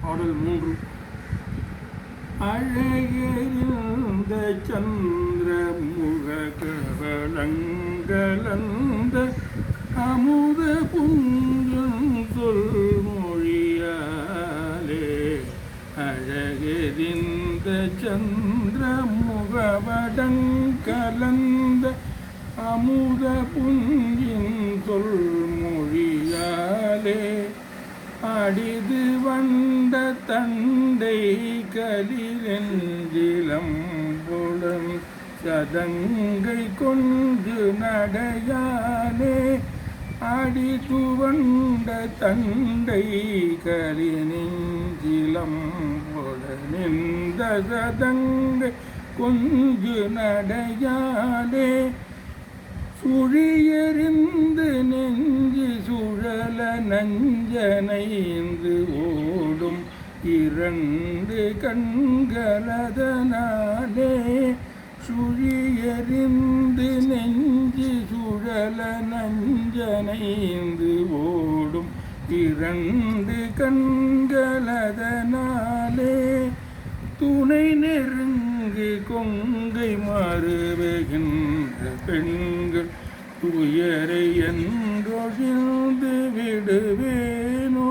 பாடல் 3. அழகிருந்த சந்திர முககவளங்கலந்த அமுத புஞ்சம் சொல்மொழியாலே அழகிருந்த சந்திர முகவடங்கலந்த அமுத புஞ்சின் சொல்மொழியாலே அடிது வந்த தண்டை கலிலெஞ்சிலம்புடன் சதங்கை கொண்டு நடையானே அடிது வந்த தண்டை கலினெஞ்சிலம்புடன் இந்த சதங்கை கொஞ்சு நடையானே சுழியறிந்து நெஞ்சு சுழல நஞ்சனைந்து ஓடும் இரண்டு கண்களதனாலே சுழியறிந்து நெஞ்சு சுழல நஞ்சனைந்து ஓடும் இரண்டு கண்களதனாலே துணை நெருங்கு கொங்கை மறுவுகின்ற பெண்கள் துயரை என்றொழிந்து விடுவேனோ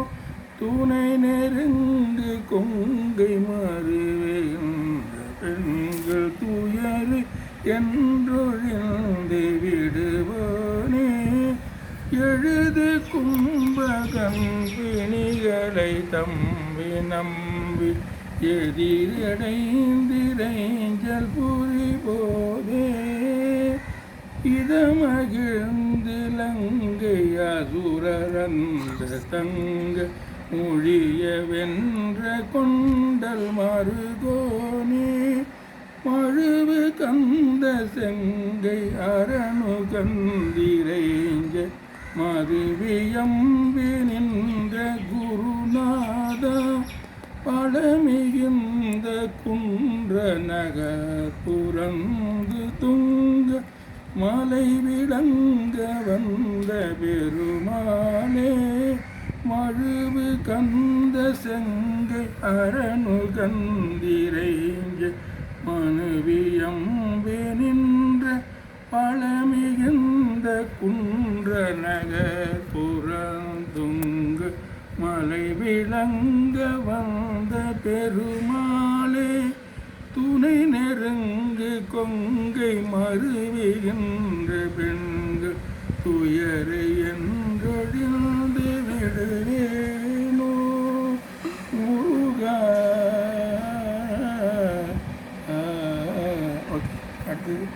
துணை நெருங்கு கொங்கை மறுவுகின்ற பெண்கள் துயரை என்றொழிந்து விடுவோனே எழுது கும்பகன் பிணிகளை தம்பி நம்பி எதிரடைந்திரைஞ்சல் புரி போதே இதமகிழ்ந்து லங்கை அசுரரந்த தங்க மொழிய வென்ற கொண்டல் மருகோனே மழுவு கந்த செங்கை அரணு கந்திரைஞ்ச மதுவியம்பி நின்ற குருநாதா பழமிகுந்த குன்ற நகர் புரந்து துங்க மலை விளங்க வந்த பெருமானே மழுவு கந்த செங்கை அரணு கந்திரைஞ்ச மனுவியம்பே நின்ற பழமிகுந்த குன்ற நகர் புறந்துங்க மலை விளங்க வந்த பெருமாளே துணை நெருங்கு கொங்கை மறுவுகின்ற பெண்கள் துயரை என்றொழிந்து விடுவேனோ முருகா. ஓகே, அடுத்தது